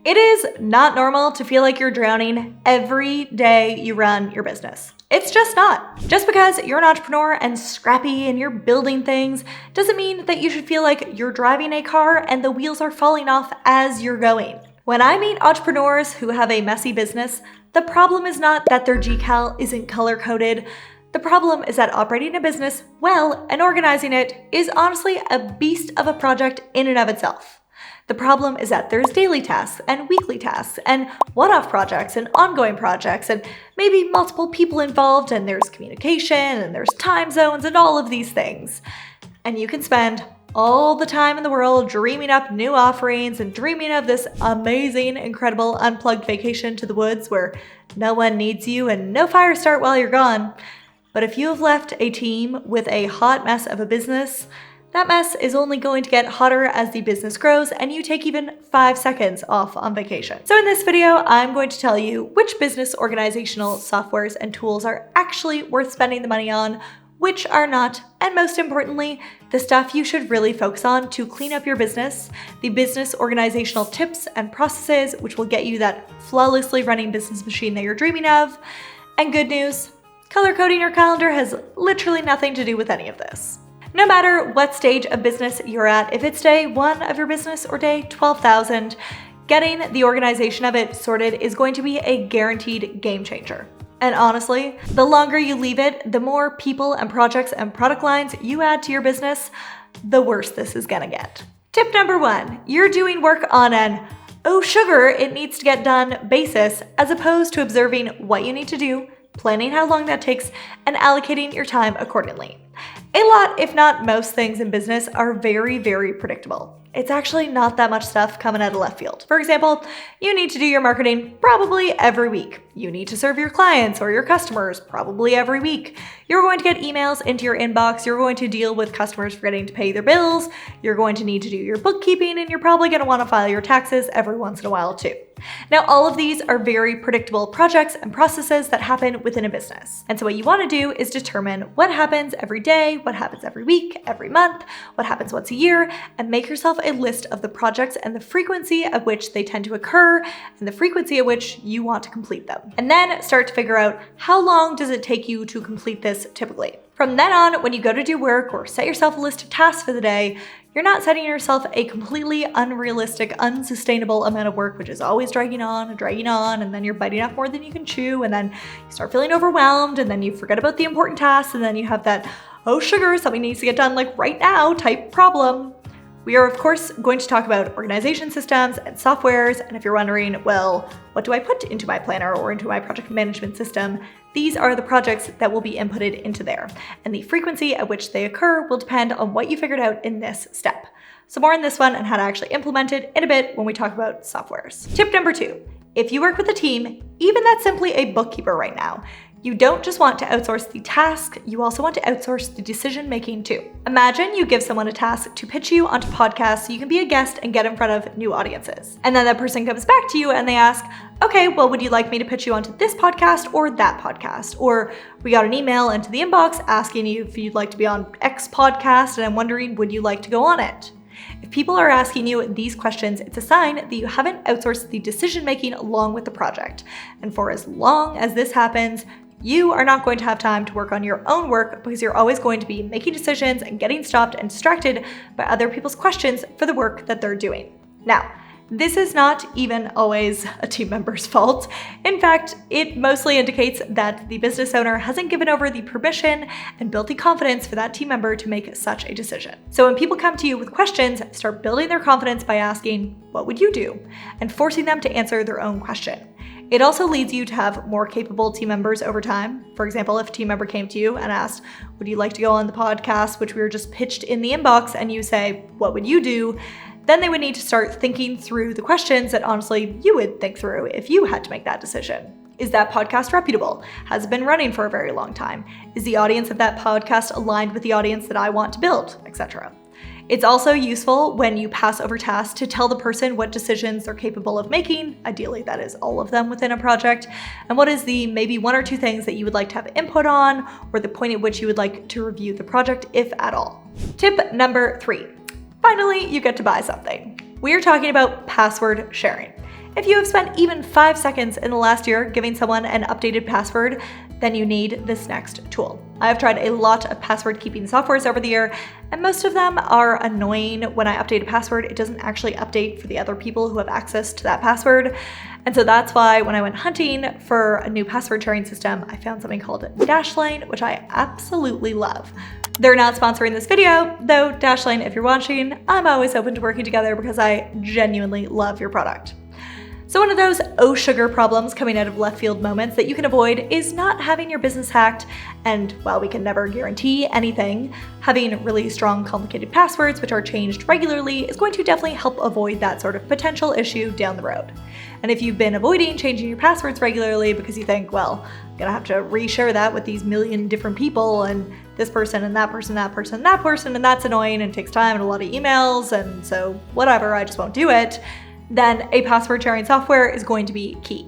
It is not normal to feel like you're drowning every day you run your business. It's just not. Just because you're an entrepreneur and scrappy and you're building things doesn't mean that you should feel like you're driving a car and the wheels are falling off as you're going. When I meet entrepreneurs who have a messy business, the problem is not that their GCal isn't color-coded. The problem is that operating a business well and organizing it is honestly a beast of a project in and of itself. The problem is that there's daily tasks and weekly tasks and one-off projects and ongoing projects and maybe multiple people involved, and there's communication and there's time zones and all of these things. And you can spend all the time in the world dreaming up new offerings and dreaming of this amazing, incredible, unplugged vacation to the woods where no one needs you and no fire start while you're gone. But if you have left a team with a hot mess of a business, that mess is only going to get hotter as the business grows and you take even 5 seconds off on vacation. So in this video, I'm going to tell you which business organizational softwares and tools are actually worth spending the money on, which are not, and most importantly, the stuff you should really focus on to clean up your business, the business organizational tips and processes which will get you that flawlessly running business machine that you're dreaming of. And good news, color coding your calendar has literally nothing to do with any of this. No matter what stage of business you're at, if it's day 1 of your business or day 12,000, getting the organization of it sorted is going to be a guaranteed game changer. And honestly, the longer you leave it, the more people and projects and product lines you add to your business, the worse this is gonna get. Tip number 1, you're doing work on an "oh sugar, it needs to get done" basis, as opposed to observing what you need to do, planning how long that takes, and allocating your time accordingly. A lot, if not most things in business are very, very predictable. It's actually not that much stuff coming out of left field. For example, you need to do your marketing probably every week. You need to serve your clients or your customers probably every week. You're going to get emails into your inbox. You're going to deal with customers forgetting to pay their bills. You're going to need to do your bookkeeping, and you're probably going to want to file your taxes every once in a while too. Now, all of these are very predictable projects and processes that happen within a business. And so what you want to do is determine what happens every day, what happens every week, every month, what happens once a year, and make yourself a list of the projects and the frequency at which they tend to occur and the frequency at which you want to complete them. And then start to figure out how long does it take you to complete this typically. From then on, when you go to do work or set yourself a list of tasks for the day, you're not setting yourself a completely unrealistic, unsustainable amount of work, which is always dragging on, and then you're biting off more than you can chew, and then you start feeling overwhelmed, and then you forget about the important tasks, and then you have that, "oh sugar, something needs to get done like right now" type problem. We are, of course, going to talk about organization systems and softwares, and if you're wondering, well, what do I put into my planner or into my project management system? These are the projects that will be inputted into there, and the frequency at which they occur will depend on what you figured out in this step. So more on this one and how to actually implement it in a bit when we talk about softwares. Tip number 2, if you work with a team, even that's simply a bookkeeper right now, you don't just want to outsource the task, you also want to outsource the decision-making too. Imagine you give someone a task to pitch you onto podcasts so you can be a guest and get in front of new audiences. And then that person comes back to you and they ask, "Okay, well, would you like me to pitch you onto this podcast or that podcast?" Or, "We got an email into the inbox asking you if you'd like to be on X podcast, and I'm wondering, would you like to go on it?" If people are asking you these questions, it's a sign that you haven't outsourced the decision-making along with the project. And for as long as this happens, you are not going to have time to work on your own work because you're always going to be making decisions and getting stopped and distracted by other people's questions for the work that they're doing. Now, this is not even always a team member's fault. In fact, it mostly indicates that the business owner hasn't given over the permission and built the confidence for that team member to make such a decision. So when people come to you with questions, start building their confidence by asking, "What would you do?" and forcing them to answer their own question. It also leads you to have more capable team members over time. For example, if a team member came to you and asked, "Would you like to go on the podcast, which we were just pitched in the inbox?" and you say, "What would you do?" then they would need to start thinking through the questions that honestly you would think through if you had to make that decision. Is that podcast reputable? Has it been running for a very long time? Is the audience of that podcast aligned with the audience that I want to build, etc.? It's also useful when you pass over tasks to tell the person what decisions they're capable of making, ideally that is all of them within a project, and what is the maybe 1 or 2 things that you would like to have input on, or the point at which you would like to review the project, if at all. Tip number 3, finally, you get to buy something. We are talking about password sharing. If you have spent even 5 seconds in the last year giving someone an updated password, then you need this next tool. I have tried a lot of password keeping softwares over the year, and most of them are annoying. When I update a password, it doesn't actually update for the other people who have access to that password. And so that's why when I went hunting for a new password sharing system, I found something called Dashlane, which I absolutely love. They're not sponsoring this video, though Dashlane, if you're watching, I'm always open to working together because I genuinely love your product. So one of those oh sugar problems coming out of left field moments that you can avoid is not having your business hacked, and while we can never guarantee anything, having really strong complicated passwords which are changed regularly is going to definitely help avoid that sort of potential issue down the road. And if you've been avoiding changing your passwords regularly because you think, well, I'm gonna have to reshare that with these million different people and this person and that person, that person, that person, and that's annoying and takes time and a lot of emails, and so whatever, I just won't do it, then a password sharing software is going to be key.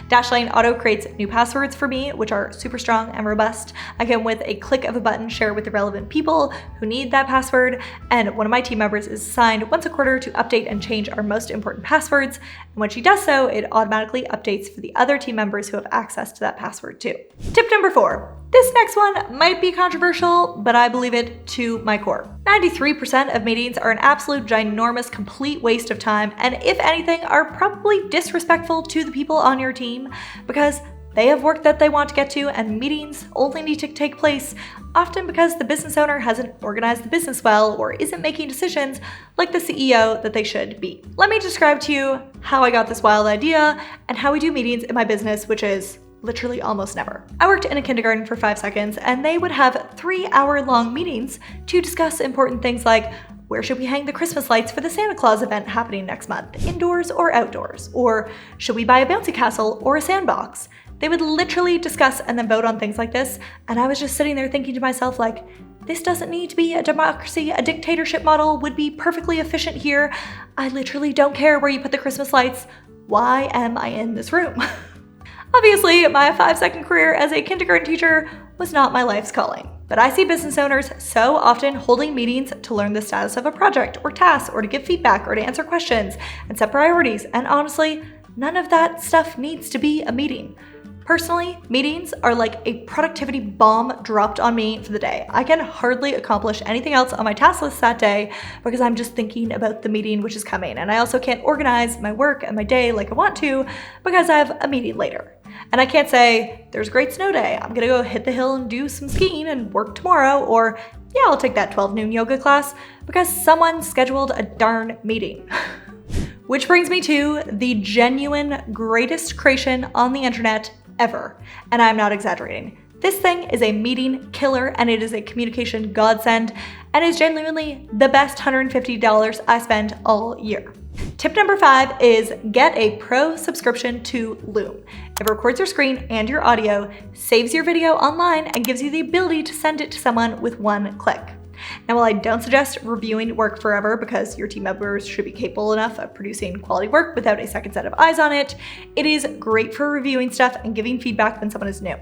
Dashlane auto creates new passwords for me, which are super strong and robust. I can, with a click of a button, share with the relevant people who need that password, and one of my team members is assigned once a quarter to update and change our most important passwords, and when she does so, it automatically updates for the other team members who have access to that password too. Tip number 4. This next one might be controversial, but I believe it to my core. 93% of meetings are an absolute ginormous complete waste of time, and if anything, are probably disrespectful to the people on your team because they have work that they want to get to, and meetings only need to take place often because the business owner hasn't organized the business well or isn't making decisions like the CEO that they should be. Let me describe to you how I got this wild idea and how we do meetings in my business, which is literally almost never. I worked in a kindergarten for 5 seconds, and they would have 3-hour-long meetings to discuss important things like, where should we hang the Christmas lights for the Santa Claus event happening next month, indoors or outdoors? Or should we buy a bouncy castle or a sandbox? They would literally discuss and then vote on things like this, and I was just sitting there thinking to myself, like, this doesn't need to be a democracy. A dictatorship model would be perfectly efficient here. I literally don't care where you put the Christmas lights. Why am I in this room? Obviously, my 5-second career as a kindergarten teacher was not my life's calling, but I see business owners so often holding meetings to learn the status of a project or task, or to give feedback, or to answer questions and set priorities, and honestly, none of that stuff needs to be a meeting. Personally, meetings are like a productivity bomb dropped on me for the day. I can hardly accomplish anything else on my task list that day because I'm just thinking about the meeting which is coming, and I also can't organize my work and my day like I want to because I have a meeting later. And I can't say, there's a great snow day, I'm gonna go hit the hill and do some skiing and work tomorrow, or yeah, I'll take that 12 noon yoga class because someone scheduled a darn meeting. Which brings me to the genuine greatest creation on the internet ever, and I'm not exaggerating. This thing is a meeting killer, and it is a communication godsend, and is genuinely the best $150 I spend all year. Tip number 5 is get a pro subscription to Loom. It records your screen and your audio, saves your video online, and gives you the ability to send it to someone with one click. Now, while I don't suggest reviewing work forever because your team members should be capable enough of producing quality work without a second set of eyes on it, it is great for reviewing stuff and giving feedback when someone is new.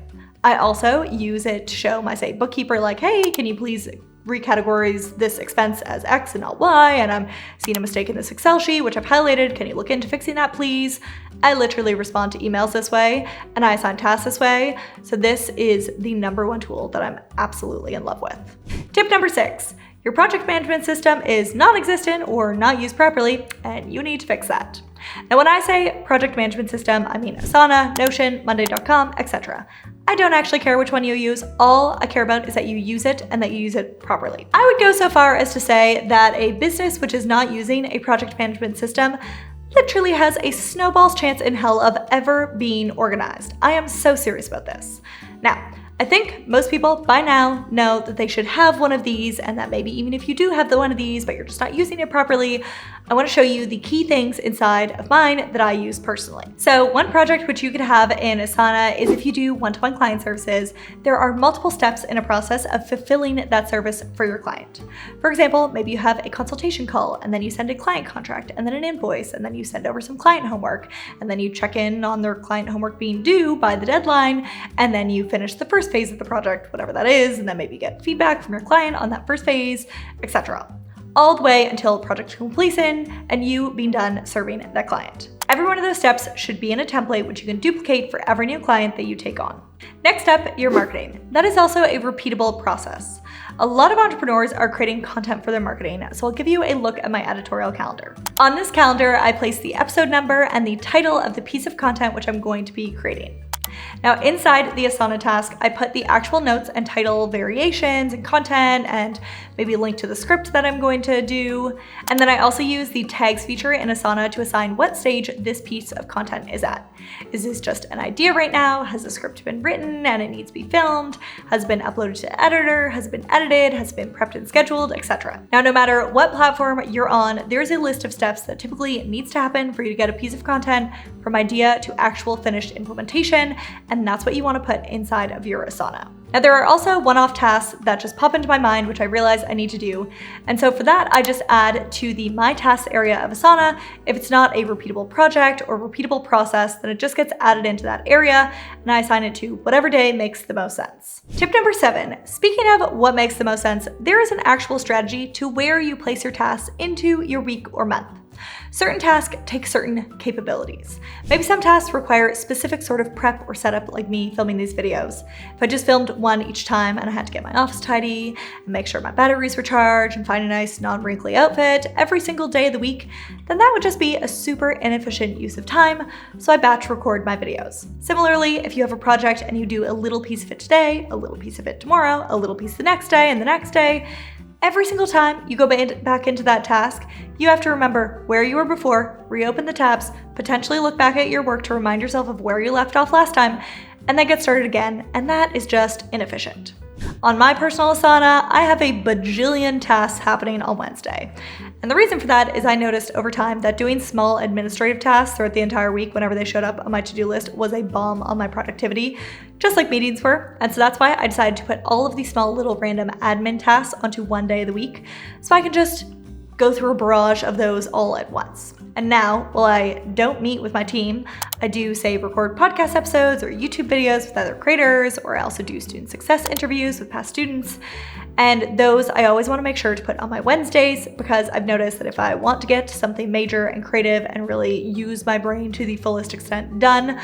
I also use it to show my, say, bookkeeper, like, hey, can you please recategorize this expense as X and not Y, and I'm seeing a mistake in this Excel sheet, which I've highlighted. Can you look into fixing that, please? I literally respond to emails this way, and I assign tasks this way. So this is the #1 tool that I'm absolutely in love with. Tip number 6, your project management system is non-existent or not used properly, and you need to fix that. Now, when I say project management system, I mean Asana, Notion, Monday.com, etc. I don't actually care which one you use. All I care about is that you use it and that you use it properly. I would go so far as to say that a business which is not using a project management system literally has a snowball's chance in hell of ever being organized. I am so serious about this. Now, I think most people by now know that they should have one of these, and that maybe even if you do have one of these but you're just not using it properly, I want to show you the key things inside of mine that I use personally. So one project which you could have in Asana is if you do one-to-one client services, there are multiple steps in a process of fulfilling that service for your client. For example, maybe you have a consultation call, and then you send a client contract, and then an invoice, and then you send over some client homework, and then you check in on their client homework being due by the deadline, and then you finish the first phase of the project, whatever that is, and then maybe get feedback from your client on that first phase, etc. all the way until project completion and you being done serving that client. Every one of those steps should be in a template which you can duplicate for every new client that you take on. Next up, your marketing. That is also a repeatable process. A lot of entrepreneurs are creating content for their marketing, so I'll give you a look at my editorial calendar. On this calendar, I place the episode number and the title of the piece of content which I'm going to be creating. Now inside the Asana task, I put the actual notes and title variations and content and maybe a link to the script that I'm going to do. And then I also use the tags feature in Asana to assign what stage this piece of content is at. Is this just an idea right now? Has the script been written and it needs to be filmed? Has it been uploaded to editor? Has it been edited? Has it been prepped and scheduled, etc. Now, no matter what platform you're on, there's a list of steps that typically needs to happen for you to get a piece of content from idea to actual finished implementation. And that's what you want to put inside of your Asana. Now there are also one-off tasks that just pop into my mind, which I realize I need to do. And so for that, I just add to the My Tasks area of Asana. If it's not a repeatable project or repeatable process, then it just gets added into that area and I assign it to whatever day makes the most sense. Tip number 7, speaking of what makes the most sense, there is an actual strategy to where you place your tasks into your week or month. Certain tasks take certain capabilities. Maybe some tasks require specific sort of prep or setup, like me filming these videos. If I just filmed one each time and I had to get my office tidy and make sure my batteries were charged and find a nice non-wrinkly outfit every single day of the week, then that would just be a super inefficient use of time, so I batch record my videos. Similarly, if you have a project and you do a little piece of it today, a little piece of it tomorrow, a little piece the next day and the next day, every single time you go back into that task, you have to remember where you were before, reopen the tabs, potentially look back at your work to remind yourself of where you left off last time, and then get started again, and that is just inefficient. On my personal Asana, I have a bajillion tasks happening on Wednesday. And the reason for that is I noticed over time that doing small administrative tasks throughout the entire week whenever they showed up on my to-do list was a bomb on my productivity, just like meetings were. And so that's why I decided to put all of these small little random admin tasks onto one day of the week, so I can just go through a barrage of those all at once. And now, while I don't meet with my team, I do, say, record podcast episodes or YouTube videos with other creators, or I also do student success interviews with past students. And those I always want to make sure to put on my Wednesdays, because I've noticed that if I want to get something major and creative and really use my brain to the fullest extent done,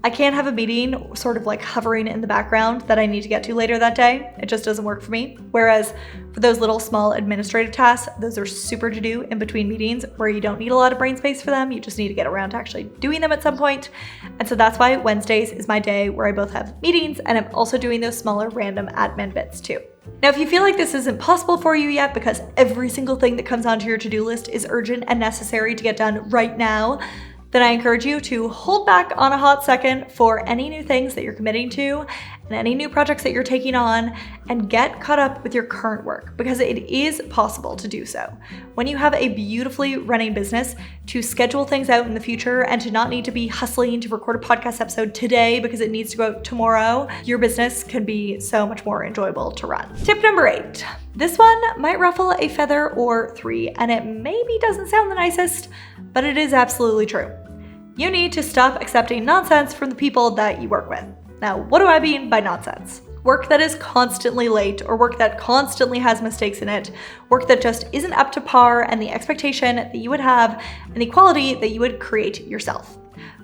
I can't have a meeting sort of like hovering in the background that I need to get to later that day. It just doesn't work for me. Whereas for those little small administrative tasks, those are super to do in between meetings where you don't need a lot of brain space for them. You just need to get around to actually doing them at some point. And so that's why Wednesdays is my day where I both have meetings and I'm also doing those smaller random admin bits too. Now, if you feel like this isn't possible for you yet because every single thing that comes onto your to-do list is urgent and necessary to get done right now, then I encourage you to hold back on a hot second for any new things that you're committing to and any new projects that you're taking on, and get caught up with your current work, because it is possible to do so. When you have a beautifully running business, to schedule things out in the future and to not need to be hustling to record a podcast episode today because it needs to go out tomorrow, your business can be so much more enjoyable to run. Tip number 8. This one might ruffle a feather or 3, and it maybe doesn't sound the nicest, but it is absolutely true. You need to stop accepting nonsense from the people that you work with. Now, what do I mean by nonsense? Work that is constantly late, or work that constantly has mistakes in it, work that just isn't up to par and the expectation that you would have and the quality that you would create yourself.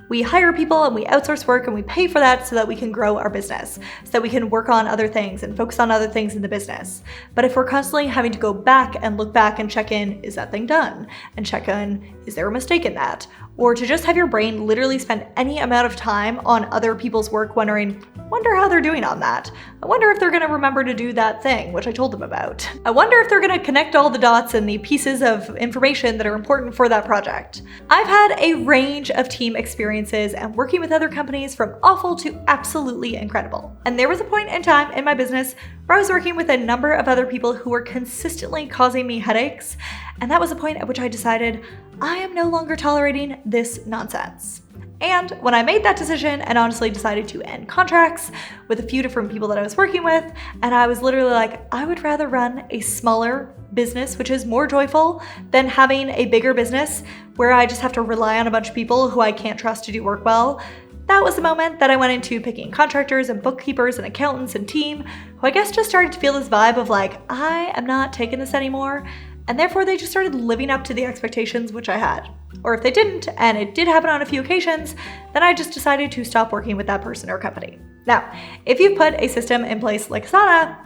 We hire people and we outsource work and we pay for that so that we can grow our business, so that we can work on other things and focus on other things in the business. But if we're constantly having to go back and look back and check in, is that thing done? And check in, is there a mistake in that? Or to just have your brain literally spend any amount of time on other people's work wondering, wonder how they're doing on that. I wonder if they're gonna remember to do that thing, which I told them about. I wonder if they're gonna connect all the dots and the pieces of information that are important for that project. I've had a range of team experiences and working with other companies from awful to absolutely incredible. And there was a point in time in my business where I was working with a number of other people who were consistently causing me headaches. And that was a point at which I decided I am no longer tolerating this nonsense. And when I made that decision and honestly decided to end contracts with a few different people that I was working with, and I was literally like, I would rather run a smaller business, which is more joyful, than having a bigger business where I just have to rely on a bunch of people who I can't trust to do work well. That was the moment that I went into picking contractors and bookkeepers and accountants and team, who I guess just started to feel this vibe of like, I am not taking this anymore. and therefore they just started living up to the expectations which I had. Or if they didn't, and it did happen on a few occasions, then I just decided to stop working with that person or company. Now, if you've put a system in place like Asana,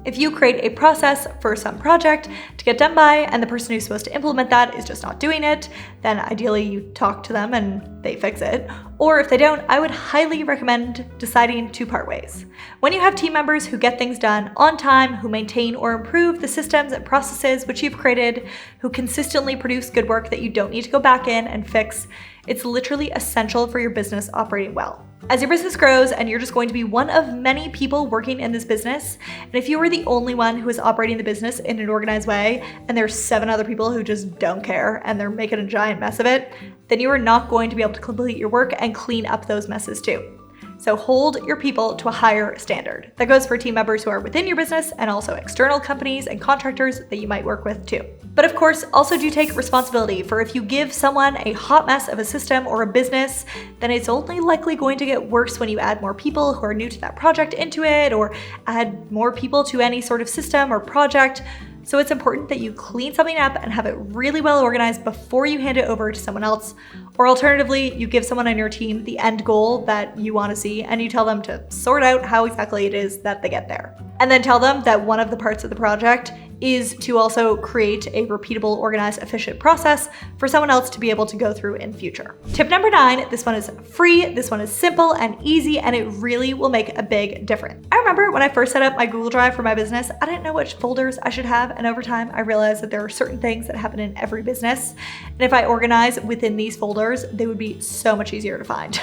if you create a process for some project to get done by, and the person who's supposed to implement that is just not doing it, then ideally you talk to them and they fix it. Or if they don't, I would highly recommend deciding to part ways. When you have team members who get things done on time, who maintain or improve the systems and processes which you've created, who consistently produce good work that you don't need to go back in and fix, it's literally essential for your business operating well. As your business grows and you're just going to be one of many people working in this business, and if you were the only one who is operating the business in an organized way and there's 7 other people who just don't care and they're making a giant mess of it, then you are not going to be able to complete your work and clean up those messes too. So hold your people to a higher standard. That goes for team members who are within your business and also external companies and contractors that you might work with too. But of course, also do take responsibility for if you give someone a hot mess of a system or a business, then it's only likely going to get worse when you add more people who are new to that project into it, or add more people to any sort of system or project. So it's important that you clean something up and have it really well organized before you hand it over to someone else. Or alternatively, you give someone on your team the end goal that you want to see and you tell them to sort out how exactly it is that they get there. And then tell them that one of the parts of the project is to also create a repeatable, organized, efficient process for someone else to be able to go through in future. Tip number 9, this one is free, this one is simple and easy, and it really will make a big difference. I remember when I first set up my Google Drive for my business, I didn't know which folders I should have, and over time I realized that there are certain things that happen in every business, and if I organize within these folders, they would be so much easier to find.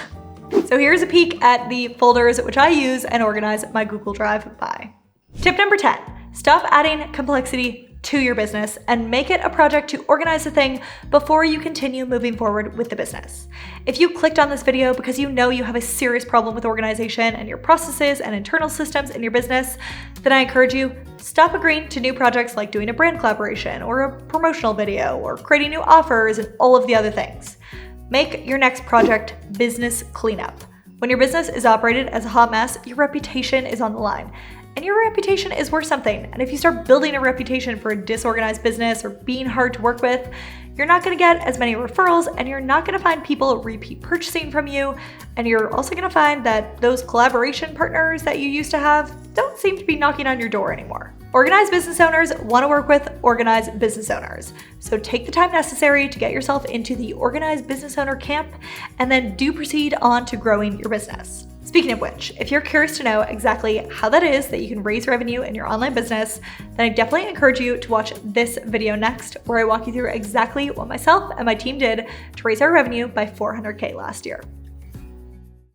So here's a peek at the folders which I use and organize my Google Drive by. Tip number 10, stop adding complexity to your business and make it a project to organize the thing before you continue moving forward with the business. If you clicked on this video because you know you have a serious problem with organization and your processes and internal systems in your business, then I encourage you, stop agreeing to new projects like doing a brand collaboration or a promotional video or creating new offers and all of the other things. Make your next project business cleanup. When your business is operated as a hot mess, your reputation is on the line. And your reputation is worth something. And if you start building a reputation for a disorganized business or being hard to work with, you're not gonna get as many referrals and you're not gonna find people repeat purchasing from you. And you're also gonna find that those collaboration partners that you used to have don't seem to be knocking on your door anymore. Organized business owners wanna work with organized business owners. So take the time necessary to get yourself into the organized business owner camp and then do proceed on to growing your business. Speaking of which, if you're curious to know exactly how that is that you can raise revenue in your online business, then I definitely encourage you to watch this video next, where I walk you through exactly what myself and my team did to raise our revenue by $400K last year.